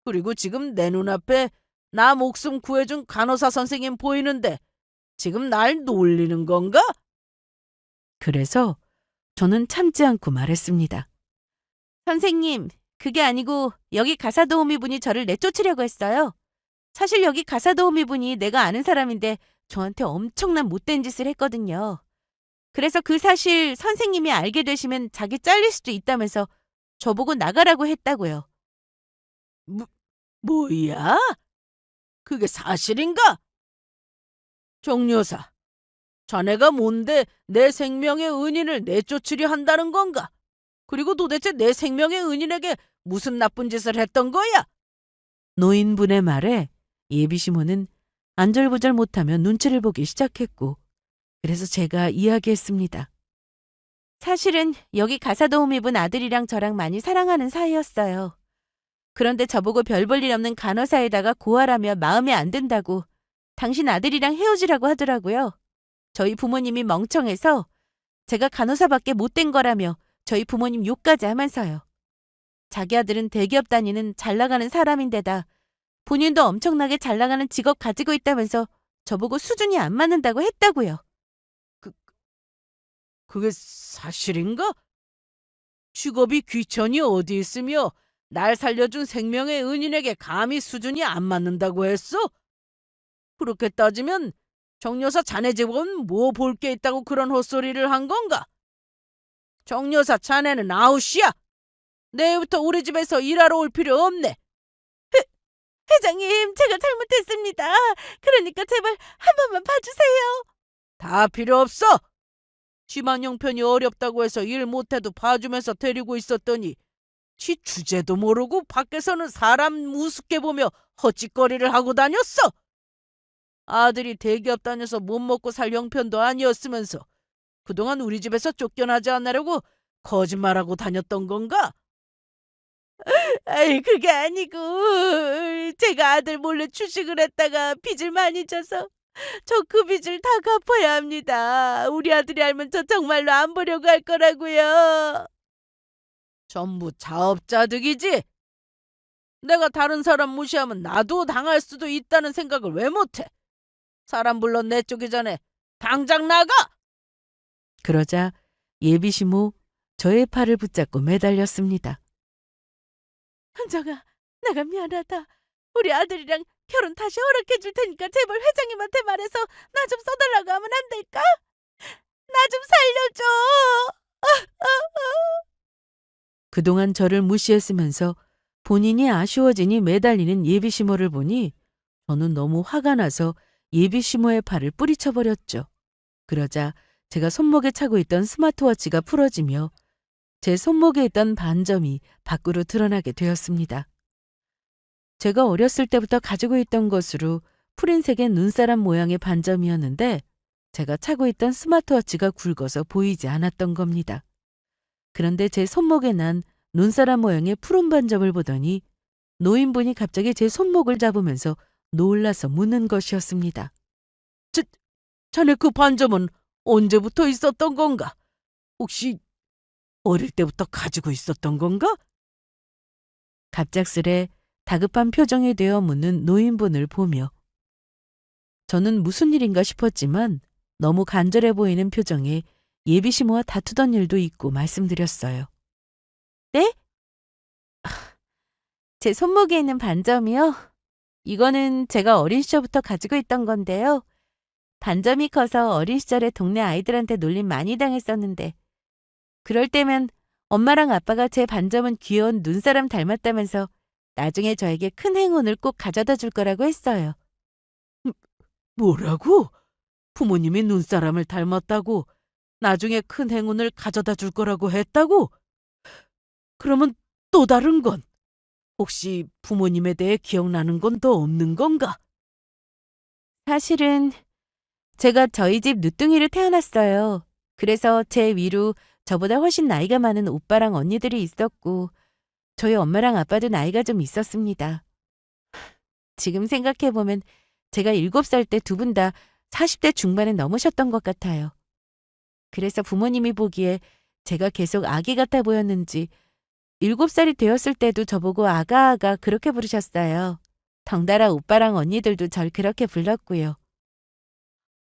그리고 지금 내 눈앞에 나 목숨 구해준 간호사 선생님 보이는데 지금 날 놀리는 건가? 그래서 저는 참지 않고 말했습니다. 선생님, 그게 아니고 여기 가사도우미 분이 저를 내쫓으려고 했어요. 사실 여기 가사도우미 분이 내가 아는 사람인데 저한테 엄청난 못된 짓을 했거든요. 그래서 그 사실 선생님이 알게 되시면 자기 잘릴 수도 있다면서 저보고 나가라고 했다고요. 뭐야? 그게 사실인가? 정여사, 자네가 뭔데 내 생명의 은인을 내쫓으려 한다는 건가? 그리고 도대체 내 생명의 은인에게 무슨 나쁜 짓을 했던 거야? 노인분의 말에 예비시모는 안절부절 못하며 눈치를 보기 시작했고, 그래서 제가 이야기했습니다. 사실은 여기 가사도우미 분 아들이랑 저랑 많이 사랑하는 사이였어요. 그런데 저보고 별 볼 일 없는 간호사에다가 고하라며 마음에 안 든다고 당신 아들이랑 헤어지라고 하더라고요. 저희 부모님이 멍청해서 제가 간호사밖에 못된 거라며 저희 부모님 욕까지 하면서요. 자기 아들은 대기업 다니는 잘 나가는 사람인데다 본인도 엄청나게 잘 나가는 직업 가지고 있다면서 저보고 수준이 안 맞는다고 했다고요. 그게 사실인가? 직업이 귀천이 어디 있으며 날 살려준 생명의 은인에게 감히 수준이 안 맞는다고 했어? 그렇게 따지면 정여사 자네 집은 뭐 볼 게 있다고 그런 헛소리를 한 건가? 정여사 자네는 아웃이야. 내일부터 우리 집에서 일하러 올 필요 없네. 회장님, 제가 잘못했습니다. 그러니까 제발 한 번만 봐주세요. 다 필요 없어. 집안 형편이 어렵다고 해서 일 못해도 봐주면서 데리고 있었더니 지 주제도 모르고 밖에서는 사람 우습게 보며 헛짓거리를 하고 다녔어. 아들이 대기업 다녀서 못 먹고 살 형편도 아니었으면서 그동안 우리 집에서 쫓겨나지 않으려고 거짓말하고 다녔던 건가? 아이, 그게 아니고 제가 아들 몰래 주식을 했다가 빚을 많이 져서 저 그 빚을 다 갚아야 합니다. 우리 아들이 알면 저 정말로 안 보려고 할 거라고요. 전부 자업자득이지? 내가 다른 사람 무시하면 나도 당할 수도 있다는 생각을 왜 못해? 사람 불러 내쫓기 전에 당장 나가! 그러자 예비시모 저의 팔을 붙잡고 매달렸습니다. 현정아, 내가 미안하다. 우리 아들이랑 결혼 다시 허락해 줄 테니까 제발 회장님한테 말해서 나 좀 써달라고 하면 안 될까? 나 좀 살려줘! 그동안 저를 무시했으면서 본인이 아쉬워지니 매달리는 예비시모를 보니 저는 너무 화가 나서 예비시모의 팔을 뿌리쳐버렸죠. 그러자 제가 손목에 차고 있던 스마트워치가 풀어지며 제 손목에 있던 반점이 밖으로 드러나게 되었습니다. 제가 어렸을 때부터 가지고 있던 것으로 푸른색의 눈사람 모양의 반점이었는데 제가 차고 있던 스마트워치가 굵어서 보이지 않았던 겁니다. 그런데 제 손목에 난 눈사람 모양의 푸른 반점을 보더니 노인분이 갑자기 제 손목을 잡으면서 놀라서 묻는 것이었습니다. 자네 그 반점은 언제부터 있었던 건가? 혹시 어릴 때부터 가지고 있었던 건가? 갑작스레 다급한 표정이 되어 묻는 노인분을 보며 저는 무슨 일인가 싶었지만 너무 간절해 보이는 표정에 예비시모와 다투던 일도 있고 말씀드렸어요. 네? 제 손목에 있는 반점이요? 이거는 제가 어린 시절부터 가지고 있던 건데요. 반점이 커서 어린 시절에 동네 아이들한테 놀림 많이 당했었는데 그럴 때면 엄마랑 아빠가 제 반점은 귀여운 눈사람 닮았다면서 나중에 저에게 큰 행운을 꼭 가져다 줄 거라고 했어요. 뭐라고? 부모님이 눈사람을 닮았다고 나중에 큰 행운을 가져다 줄 거라고 했다고? 그러면 또 다른 건 혹시 부모님에 대해 기억나는 건 더 없는 건가? 사실은 제가 저희 집 늦둥이를 태어났어요. 그래서 제 위로 저보다 훨씬 나이가 많은 오빠랑 언니들이 있었고, 저희 엄마랑 아빠도 나이가 좀 있었습니다. 지금 생각해보면 제가 7살 때 두 분 다 40대 중반에 넘으셨던 것 같아요. 그래서 부모님이 보기에 제가 계속 아기 같아 보였는지 7살이 되었을 때도 저보고 아가아가 그렇게 부르셨어요. 덩달아 오빠랑 언니들도 절 그렇게 불렀고요.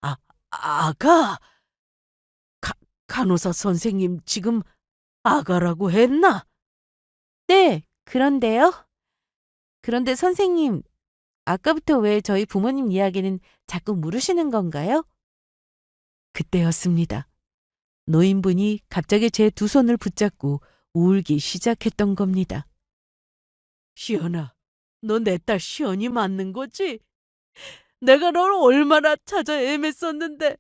아, 아가? 간호사 선생님 지금 아가라고 했나? 네, 그런데요. 그런데 선생님, 아까부터 왜 저희 부모님 이야기는 자꾸 물으시는 건가요? 그때였습니다. 노인분이 갑자기 제 두 손을 붙잡고 울기 시작했던 겁니다. 시연아, 너 내 딸 시연이 맞는 거지? 내가 널 얼마나 찾아 헤맸었는데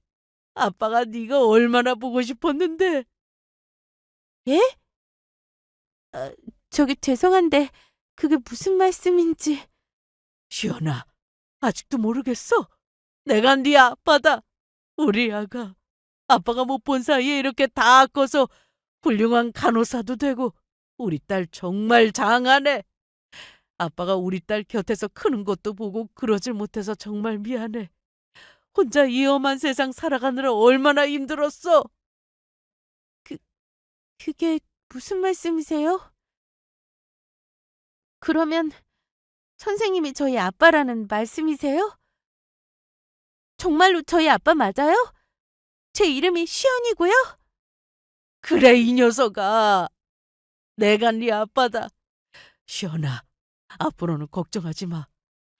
아빠가 네가 얼마나 보고 싶었는데. 예? 저기 죄송한데 그게 무슨 말씀인지. 시연아, 아직도 모르겠어? 내가 네 아빠다. 우리 아가. 아빠가 못 본 사이에 이렇게 다 커서 훌륭한 간호사도 되고 우리 딸 정말 장하네. 아빠가 우리 딸 곁에서 크는 것도 보고 그러질 못해서 정말 미안해. 혼자 이 험한 세상 살아가느라 얼마나 힘들었어. 그게 무슨 말씀이세요? 그러면 선생님이 저희 아빠라는 말씀이세요? 정말로 저희 아빠 맞아요? 제 이름이 시연이고요? 그래 이 녀석아. 내가 네 아빠다. 시연아, 앞으로는 걱정하지 마.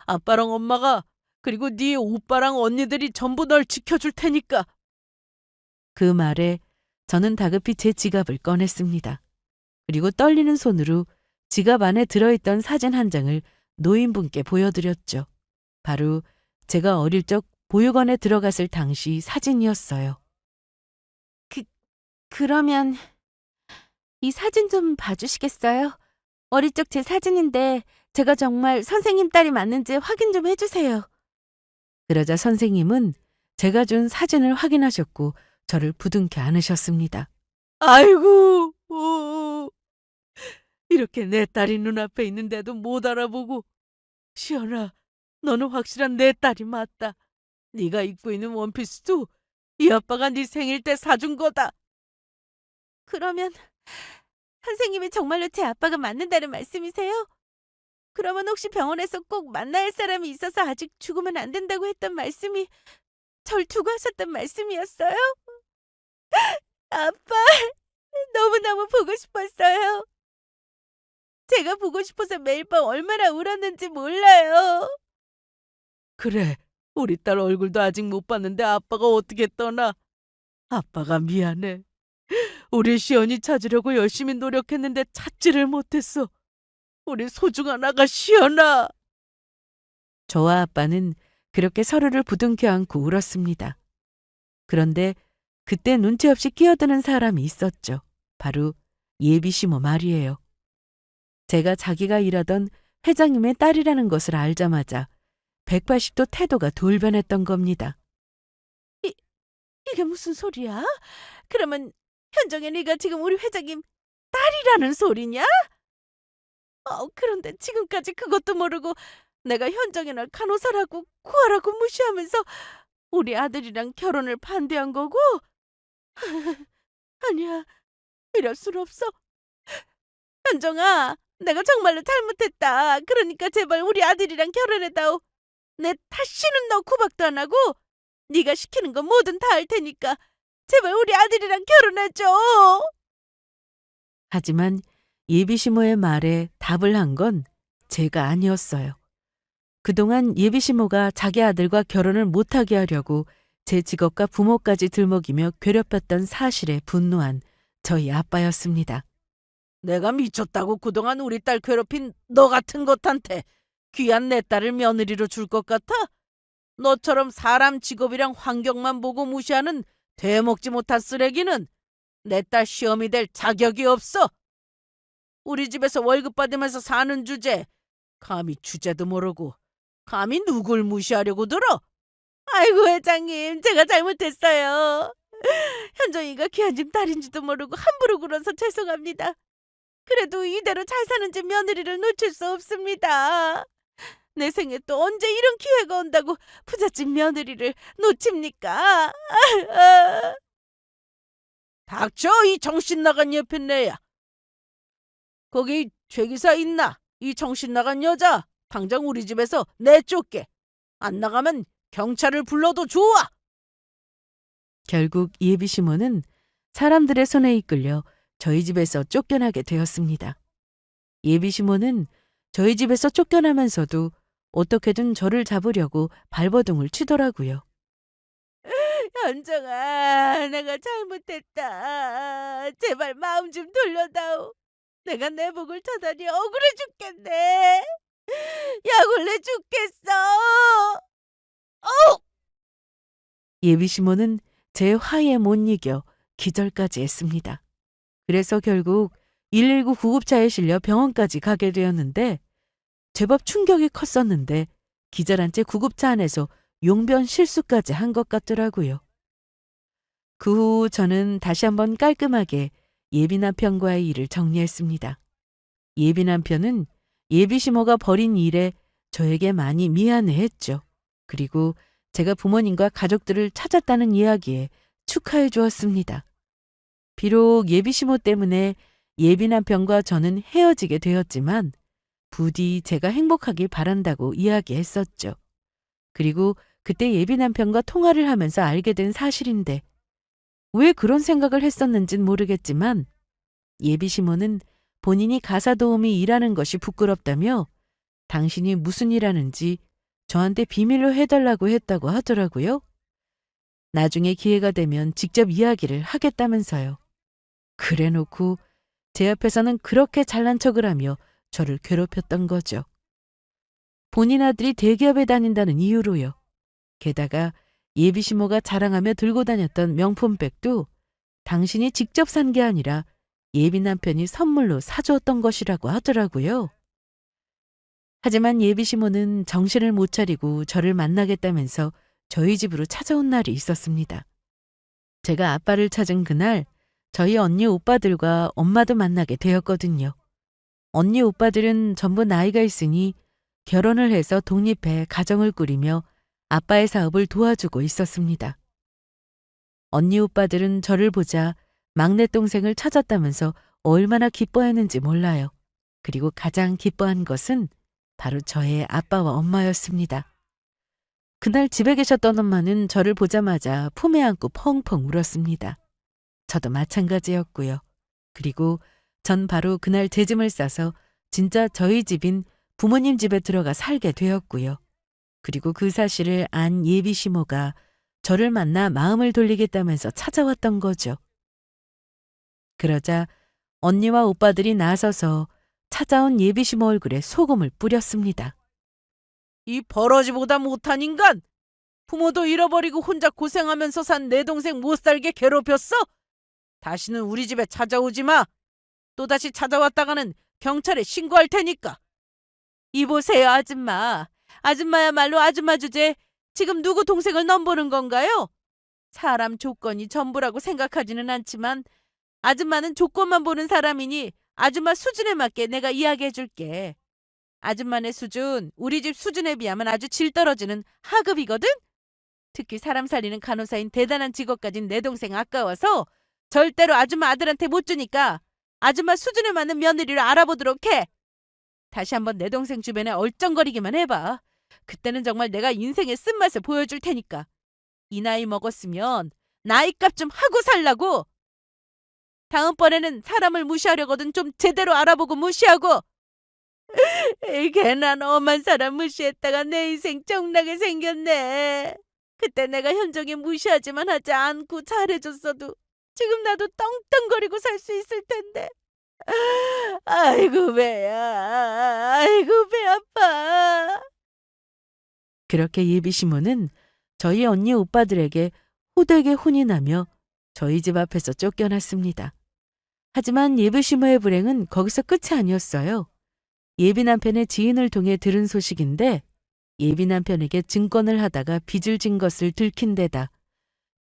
아빠랑 엄마가 그리고 네 오빠랑 언니들이 전부 널 지켜줄 테니까. 그 말에 저는 다급히 제 지갑을 꺼냈습니다. 그리고 떨리는 손으로 지갑 안에 들어있던 사진 한 장을 노인분께 보여드렸죠. 바로 제가 어릴 적 보육원에 들어갔을 당시 사진이었어요. 그러면 이 사진 좀 봐주시겠어요? 어릴 적 제 사진인데 제가 정말 선생님 딸이 맞는지 확인 좀 해주세요. 그러자 선생님은 제가 준 사진을 확인하셨고 저를 부둥켜 안으셨습니다. 아이고, 이렇게 내 딸이 눈앞에 있는데도 못 알아보고. 시연아, 너는 확실한 내 딸이 맞다. 네가 입고 있는 원피스도 이 아빠가 네 생일 때 사준 거다. 그러면 선생님이 정말로 제 아빠가 맞는다는 말씀이세요? 그러면 혹시 병원에서 꼭 만나야 할 사람이 있어서 아직 죽으면 안 된다고 했던 말씀이 절 두고 하셨던 말씀이었어요? 아빠, 너무너무 보고 싶었어요. 제가 보고 싶어서 매일 밤 얼마나 울었는지 몰라요. 그래, 우리 딸 얼굴도 아직 못 봤는데 아빠가 어떻게 떠나? 아빠가 미안해. 우리 시연이 찾으려고 열심히 노력했는데 찾지를 못했어. 우리 소중한 아가 시연아. 저와 아빠는 그렇게 서로를 부둥켜 안고 울었습니다. 그런데 그때 눈치 없이 끼어드는 사람이 있었죠. 바로 예비 시모 말이에요. 제가 자기가 일하던 회장님의 딸이라는 것을 알자마자 180도 태도가 돌변했던 겁니다. 이게 무슨 소리야? 그러면 현정이 네가 지금 우리 회장님 딸이라는 소리냐? 그런데 지금까지 그것도 모르고 내가 현정이 널 간호사라고 구하라고 무시하면서 우리 아들이랑 결혼을 반대한 거고? 아니야, 이럴 순 없어. 현정아, 내가 정말로 잘못했다. 그러니까 제발 우리 아들이랑 결혼해다오. 내 다시는 너 구박도 안 하고 네가 시키는 거 뭐든 다 할 테니까 제발 우리 아들이랑 결혼해줘. 하지만 예비 시모의 말에 답을 한 건 제가 아니었어요. 그동안 예비 시모가 자기 아들과 결혼을 못하게 하려고 제 직업과 부모까지 들먹이며 괴롭혔던 사실에 분노한 저희 아빠였습니다. 내가 미쳤다고 그동안 우리 딸 괴롭힌 너 같은 것한테 귀한 내 딸을 며느리로 줄 것 같아? 너처럼 사람 직업이랑 환경만 보고 무시하는 되먹지 못한 쓰레기는 내 딸 시험이 될 자격이 없어. 우리 집에서 월급 받으면서 사는 주제. 감히 주제도 모르고 감히 누굴 무시하려고 들어? 아이고 회장님, 제가 잘못했어요. 현정이가 귀한 집 딸인지도 모르고 함부로 굴어서 죄송합니다. 그래도 이대로 잘 사는 집 며느리를 놓칠 수 없습니다. 내 생에 또 언제 이런 기회가 온다고 부잣집 며느리를 놓칩니까? 닥쳐, 이 정신 나간 여편네야. 거기 최기사 있나? 이 정신 나간 여자 당장 우리 집에서 내쫓게. 안 나가면 경찰을 불러도 좋아. 결국 예비 시모는 사람들의 손에 이끌려 저희 집에서 쫓겨나게 되었습니다. 예비 시모는 저희 집에서 쫓겨나면서도 어떻게든 저를 잡으려고 발버둥을 치더라고요. 현정아, 내가 잘못했다. 제발 마음 좀 돌려다오. 내가 내 복을 타다니 억울해 죽겠네. 약올래 죽겠어. 예비 시모는 제 화에 못 이겨 기절까지 했습니다. 그래서 결국 119 구급차에 실려 병원까지 가게 되었는데 제법 충격이 컸었는데 기절한 채 구급차 안에서 용변 실수까지 한 것 같더라고요. 그 후 저는 다시 한번 깔끔하게 예비 남편과의 일을 정리했습니다. 예비 남편은 예비 시모가 벌인 일에 저에게 많이 미안해했죠. 그리고 제가 부모님과 가족들을 찾았다는 이야기에 축하해 주었습니다. 비록 예비 시모 때문에 예비 남편과 저는 헤어지게 되었지만 부디 제가 행복하길 바란다고 이야기했었죠. 그리고 그때 예비 남편과 통화를 하면서 알게 된 사실인데 왜 그런 생각을 했었는진 모르겠지만 예비 시모는 본인이 가사 도우미 일하는 것이 부끄럽다며 당신이 무슨 일 하는지 저한테 비밀로 해달라고 했다고 하더라고요. 나중에 기회가 되면 직접 이야기를 하겠다면서요. 그래놓고 제 앞에서는 그렇게 잘난 척을 하며 저를 괴롭혔던 거죠. 본인 아들이 대기업에 다닌다는 이유로요. 게다가 예비 시모가 자랑하며 들고 다녔던 명품백도 당신이 직접 산 게 아니라 예비 남편이 선물로 사주었던 것이라고 하더라고요. 하지만 예비 시모는 정신을 못 차리고 저를 만나겠다면서 저희 집으로 찾아온 날이 있었습니다. 제가 아빠를 찾은 그날 저희 언니 오빠들과 엄마도 만나게 되었거든요. 언니 오빠들은 전부 나이가 있으니 결혼을 해서 독립해 가정을 꾸리며 아빠의 사업을 도와주고 있었습니다. 언니 오빠들은 저를 보자 막내 동생을 찾았다면서 얼마나 기뻐했는지 몰라요. 그리고 가장 기뻐한 것은 바로 저의 아빠와 엄마였습니다. 그날 집에 계셨던 엄마는 저를 보자마자 품에 안고 펑펑 울었습니다. 저도 마찬가지였고요. 그리고 전 바로 그날 제 짐을 싸서 진짜 저희 집인 부모님 집에 들어가 살게 되었고요. 그리고 그 사실을 안 예비 시모가 저를 만나 마음을 돌리겠다면서 찾아왔던 거죠. 그러자 언니와 오빠들이 나서서 찾아온 예비 시모 얼굴에 소금을 뿌렸습니다. 이 버러지보다 못한 인간! 부모도 잃어버리고 혼자 고생하면서 산 내 동생 못 살게 괴롭혔어? 다시는 우리 집에 찾아오지 마! 또다시 찾아왔다가는 경찰에 신고할 테니까! 이보세요, 아줌마. 아줌마야말로 아줌마 주제 지금 누구 동생을 넘보는 건가요? 사람 조건이 전부라고 생각하지는 않지만 아줌마는 조건만 보는 사람이니 아줌마 수준에 맞게 내가 이야기해 줄게. 아줌마네 수준, 우리 집 수준에 비하면 아주 질 떨어지는 하급이거든? 특히 사람 살리는 간호사인 대단한 직업 가진 내 동생 아까워서 절대로 아줌마 아들한테 못 주니까 아줌마 수준에 맞는 며느리를 알아보도록 해. 다시 한번 내 동생 주변에 얼쩡거리기만 해봐. 그때는 정말 내가 인생의 쓴맛을 보여줄 테니까. 이 나이 먹었으면 나이값 좀 하고 살라고. 다음번에는 사람을 무시하려거든 좀 제대로 알아보고 무시하고. 괜한 엄한 사람 무시했다가 내 인생 정나게 생겼네. 그때 내가 현정이 무시하지만 하지 않고 잘해줬어도 지금 나도 떵떵거리고 살 수 있을 텐데. 아이고 배야, 아이고 배 아파. 그렇게 예비 시모는 저희 언니 오빠들에게 호되게 혼이 나며 저희 집 앞에서 쫓겨났습니다. 하지만 예비시모의 불행은 거기서 끝이 아니었어요. 예비 남편의 지인을 통해 들은 소식인데 예비 남편에게 증권을 하다가 빚을 진 것을 들킨 데다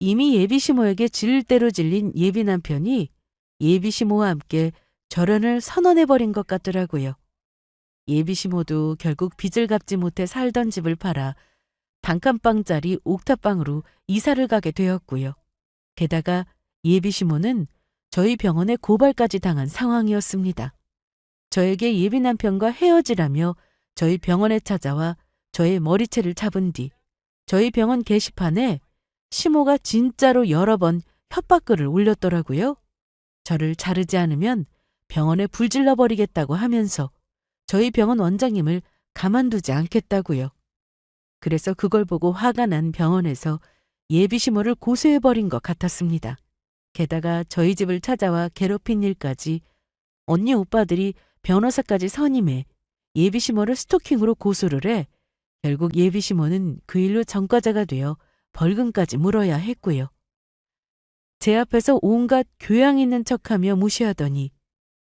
이미 예비시모에게 질릴 대로 질린 예비 남편이 예비시모와 함께 결혼을 선언해버린 것 같더라고요. 예비시모도 결국 빚을 갚지 못해 살던 집을 팔아 단칸방짜리 옥탑방으로 이사를 가게 되었고요. 게다가 예비시모는 저희 병원에 고발까지 당한 상황이었습니다. 저에게 예비 남편과 헤어지라며 저희 병원에 찾아와 저의 머리채를 잡은 뒤 저희 병원 게시판에 시모가 진짜로 여러 번 협박글을 올렸더라고요. 저를 자르지 않으면 병원에 불질러 버리겠다고 하면서 저희 병원 원장님을 가만두지 않겠다고요. 그래서 그걸 보고 화가 난 병원에서 예비시모를 고소해버린 것 같았습니다. 게다가 저희 집을 찾아와 괴롭힌 일까지 언니 오빠들이 변호사까지 선임해 예비시모를 스토킹으로 고소를 해 결국 예비시모는 그 일로 전과자가 되어 벌금까지 물어야 했고요. 제 앞에서 온갖 교양 있는 척하며 무시하더니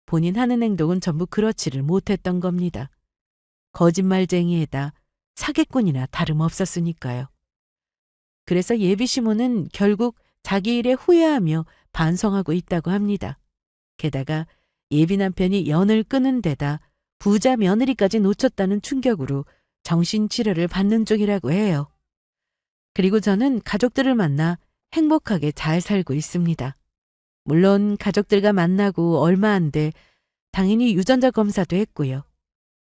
본인 하는 행동은 전부 그렇지를 못했던 겁니다. 거짓말쟁이에다 사기꾼이나 다름없었으니까요. 그래서 예비시모는 결국 자기 일에 후회하며 반성하고 있다고 합니다. 게다가 예비 남편이 연을 끊은 데다 부자 며느리까지 놓쳤다는 충격으로 정신치료를 받는 중이라고 해요. 그리고 저는 가족들을 만나 행복하게 잘 살고 있습니다. 물론 가족들과 만나고 얼마 안 돼 당연히 유전자 검사도 했고요.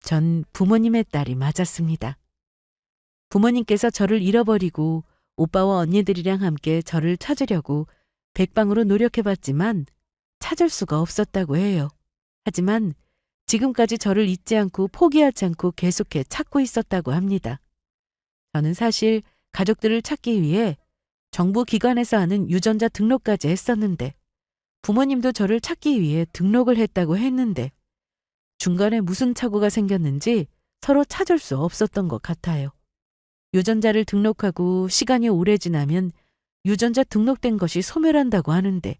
전 부모님의 딸이 맞았습니다. 부모님께서 저를 잃어버리고 오빠와 언니들이랑 함께 저를 찾으려고 백방으로 노력해봤지만 찾을 수가 없었다고 해요. 하지만 지금까지 저를 잊지 않고 포기하지 않고 계속해 찾고 있었다고 합니다. 저는 사실 가족들을 찾기 위해 정부 기관에서 하는 유전자 등록까지 했었는데 부모님도 저를 찾기 위해 등록을 했다고 했는데 중간에 무슨 착오가 생겼는지 서로 찾을 수 없었던 것 같아요. 유전자를 등록하고 시간이 오래 지나면 유전자 등록된 것이 소멸한다고 하는데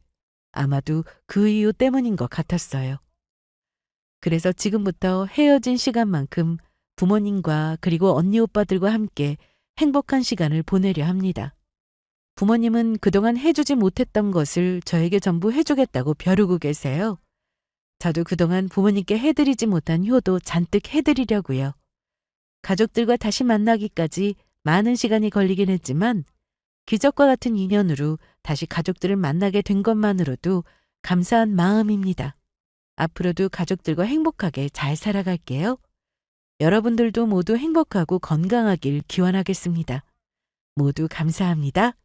아마도 그 이유 때문인 것 같았어요. 그래서 지금부터 헤어진 시간만큼 부모님과 그리고 언니 오빠들과 함께 행복한 시간을 보내려 합니다. 부모님은 그동안 해주지 못했던 것을 저에게 전부 해주겠다고 벼르고 계세요. 저도 그동안 부모님께 해드리지 못한 효도 잔뜩 해드리려고요. 가족들과 다시 만나기까지 많은 시간이 걸리긴 했지만 기적과 같은 인연으로 다시 가족들을 만나게 된 것만으로도 감사한 마음입니다. 앞으로도 가족들과 행복하게 잘 살아갈게요. 여러분들도 모두 행복하고 건강하길 기원하겠습니다. 모두 감사합니다.